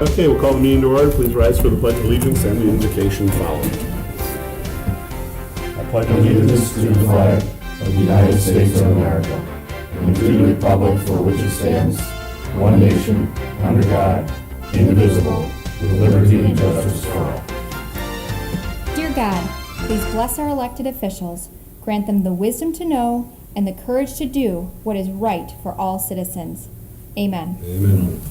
Okay, we'll call the meeting to order. Please rise for the Pledge of Allegiance and the invocation following. I pledge Allegiance to the flag of the United States of America and to the republic for which it stands, one nation, under God, indivisible, with liberty and justice for all. Dear God, please bless our elected officials, grant them the wisdom to know and the courage to do what is right for all citizens. Amen. Amen.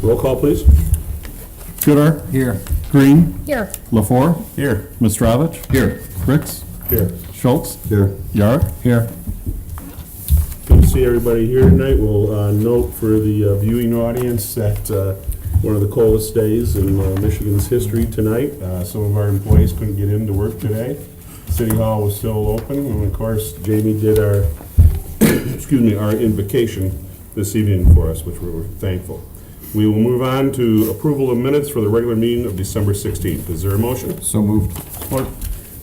Roll call, please. Goodar. Here. Green. Here. LaFour. Here. Mistravich. Here. Ricks. Here. Schultz. Here. Yark. Here. Good to see everybody here tonight. We'll note for the viewing audience that one of the coldest days in Michigan's history tonight. Some of our employees couldn't get into work today. City Hall was still open, and of course, Jamie did our, our invocation this evening for us, which we were thankful. We will move on to approval of minutes for the regular meeting of December 16th. Is there a motion? So moved. Support.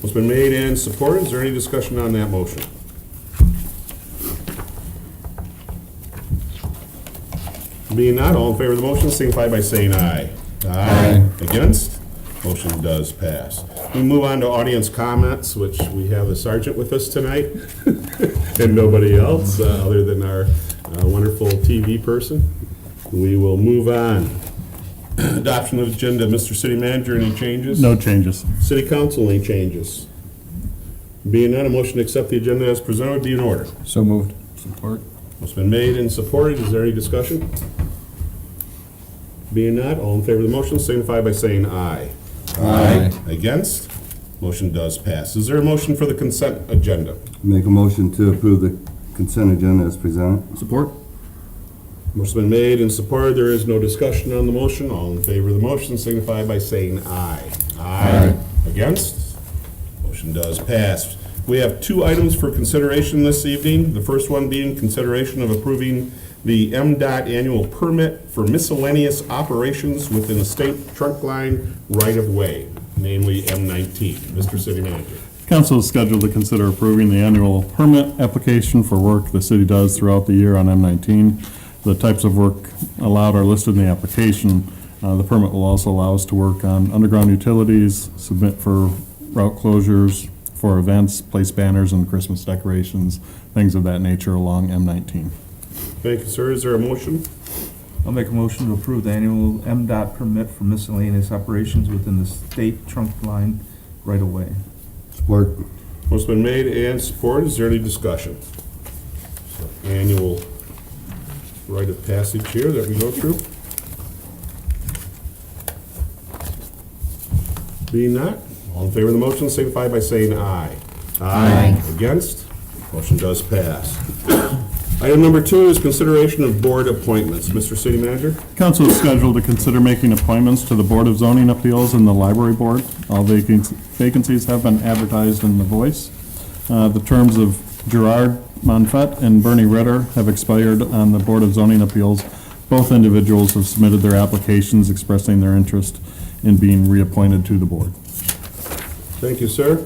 It's been made and supported. Is there any discussion on that motion? Being not, all in favor of the motion, signify by saying aye. Aye. Against? Motion does pass. We move on to audience comments, which we have the sergeant with us tonight, and nobody else other than our wonderful TV person. We will move on. Adoption of agenda. Mr. City Manager, any changes? No changes. City Council, any changes? Being none, a motion to accept the agenda as presented would be in order. So moved. Support. It's been made and supported. Is there any discussion? Being not, all in favor of the motion signify by saying aye. Aye. Against? Motion does pass. Is there a motion for the consent agenda? Make a motion to approve the consent agenda as presented. Support. Motion's been made and supported. There is no discussion on the motion. All in favor of the motion signify by saying aye. Aye. Against? Motion does pass. We have two items for consideration this evening. The first one being consideration of approving the MDOT annual permit for miscellaneous operations within the state trunk line right-of-way, namely M19. Mr. City Manager. Council is scheduled to consider approving the annual permit application for work the city does throughout the year on M19. The types of work allowed are listed in the application. The permit will also allow us to work on underground utilities, submit for route closures, for events, place banners and Christmas decorations, things of that nature along M19. Thank you, sir. Is there a motion? I'll make a motion to approve the annual MDOT permit for miscellaneous operations within the state trunk line right away. Support. Motion's been made and supported. Is there any discussion? Annual rite of passage here that we go through. Being not, all in favor of the motion signify by saying aye. Aye. Against? Motion does pass. Item number 2 is consideration of board appointments. Mr. City Manager? Council is scheduled to consider making appointments to the Board of Zoning Appeals and the Library Board. All vacancies have been advertised in The Voice. The terms of Gerard Monfett and Bernie Ritter have expired on the Board of Zoning Appeals. Both individuals have submitted their applications expressing their interest in being reappointed to the board. Thank you, sir.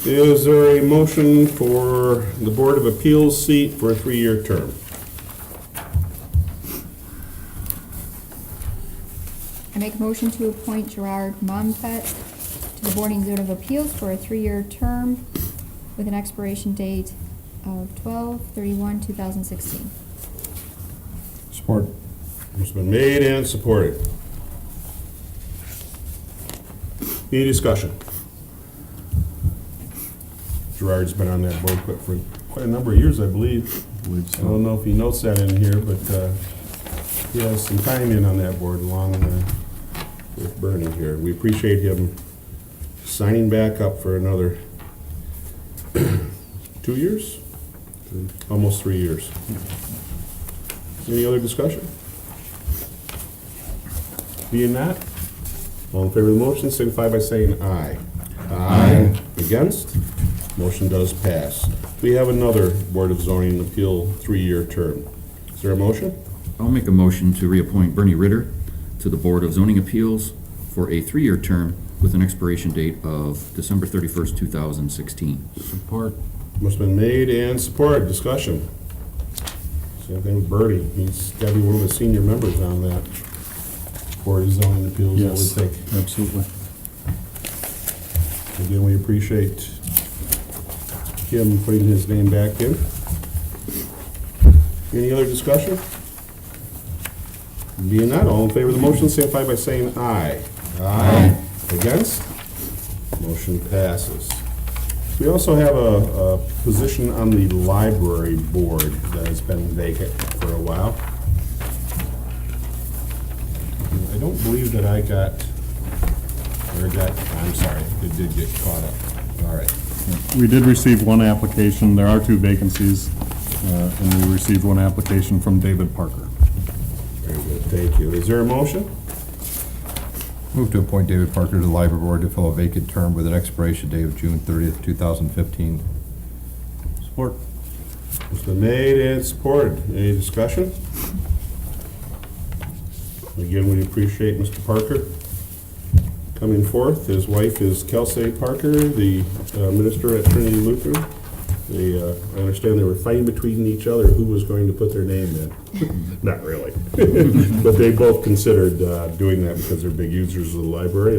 Is there a motion for the Board of Appeals seat for a 3-year term? I make a motion to appoint Gerard Monfett to the Board of Appeals for a 3-year term with an expiration date of 12/31/2016. Support. It's been made and supported. Any discussion? Gerard's been on that board for quite a number of years, I believe. I don't know if he notes that in here, but he has some time in on that board along with Bernie here. We appreciate him signing back up for another 2 years? Almost 3 years. Any other discussion? Being not, all in favor of the motion signify by saying aye. Aye. Against? Motion does pass. We have another Board of Zoning Appeal 3-year term. Is there a motion? I'll make a motion to reappoint Bernie Ritter to the Board of Zoning Appeals for a 3-year term with an expiration date of December 31st, 2016. Support. Motion's been made and supported. Discussion. Same thing with Bertie. He's got to be one of the senior members on that Board of Zoning Appeals, I Yes, would think. absolutely. Again, we appreciate him putting his name back in. Any other discussion? Being not, all in favor of the motion, signify by saying aye. Aye. Against? Motion passes. We also have a position on the library board that has been vacant for a while. I don't believe that I'm sorry, it did get caught up. All right. We did receive one application. There are 2 vacancies, and we received one application from David Parker. Very good, thank you. Is there a motion? Move to appoint David Parker to the Library Board to fill a vacant term with an expiration date of June 30th, 2015. Support. It's been made and supported. Any discussion? Again, we appreciate Mr. Parker coming forth. His wife is Kelsey Parker, the minister at Trinity Lutheran. I understand they were fighting between each other who was going to put their name in. Not really. But they both considered doing that because they're big users of the library,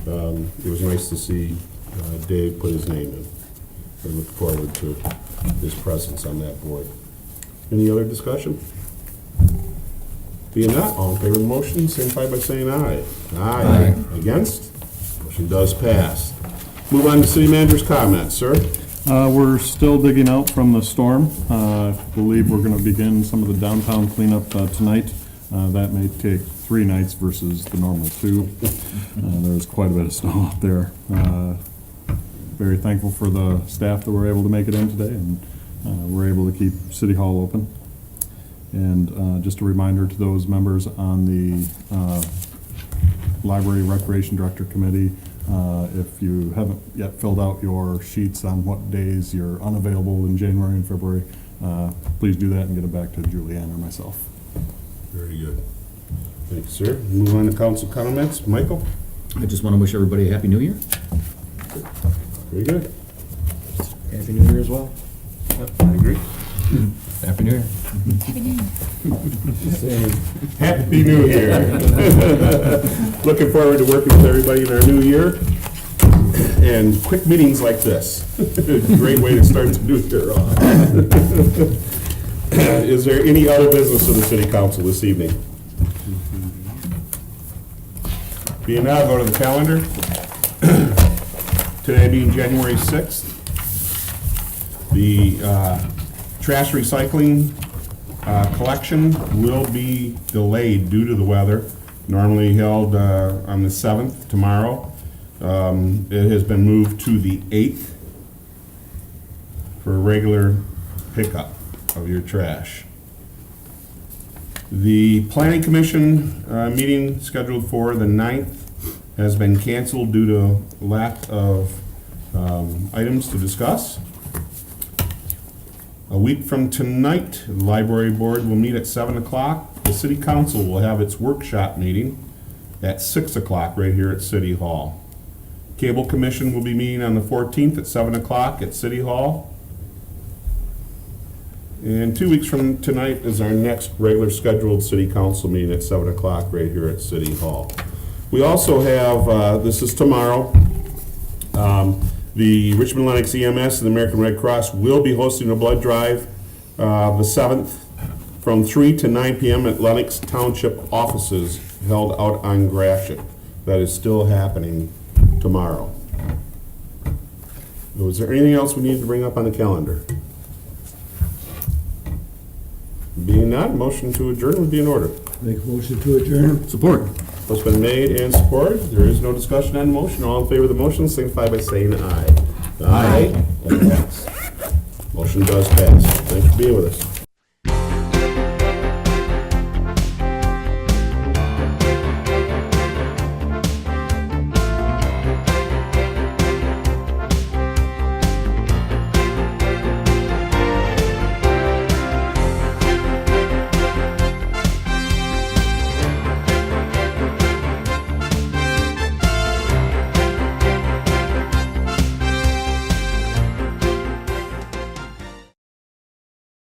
and it was nice to see Dave put his name in. I look forward to his presence on that board. Any other discussion? Being not, all in favor of the motion, signify by saying aye. Aye. Against? Motion does pass. Move on to city manager's comments, sir. We're still digging out from the storm. I believe we're going to begin some of the downtown cleanup tonight. That may take 3 nights versus the normal 2. There's quite a bit of snow out there. Very thankful for the staff that were able to make it in today, and we're able to keep City Hall open. And just a reminder to those members on the Library Recreation Director Committee, if you haven't yet filled out your sheets on what days you're unavailable in January and February, please do that and get it back to Julianne or myself. Very good. Thank you, sir. Move on to council comments. Michael? I just want to wish everybody a Happy New Year. Very good. Happy New Year as well. Yep, I agree. Happy New Year. Happy New Year. Looking forward to working with everybody in our new year. And quick meetings like this. Great way to start the new year off. Is there any other business of the city council this evening? Being now, go to the calendar. Today being January 6th. The trash recycling collection will be delayed due to the weather. Normally held on the 7th, tomorrow. It has been moved to the 8th for a regular pickup of your trash. The Planning Commission meeting scheduled for the 9th has been canceled due to lack of items to discuss. A week from tonight, the Library Board will meet at 7 o'clock. The City Council will have its workshop meeting at 6 o'clock right here at City Hall. Cable Commission will be meeting on the 14th at 7 o'clock at City Hall. And 2 weeks from tonight is our next regular scheduled City Council meeting at 7 o'clock right here at City Hall. We also have, this is tomorrow, the Richmond Lennox EMS and the American Red Cross will be hosting a blood drive the 7th from 3 to 9 p.m. at Lennox Township offices held out on Gratiot. That is still happening tomorrow. Was there anything else we needed to bring up on the calendar? Being not, motion to adjourn would be in order. Make a motion to adjourn. Support. What's been made and supported. There is no discussion on the motion. All in favor of the motion signify by saying aye. Aye. That passed. Motion does pass. Thanks for being with us.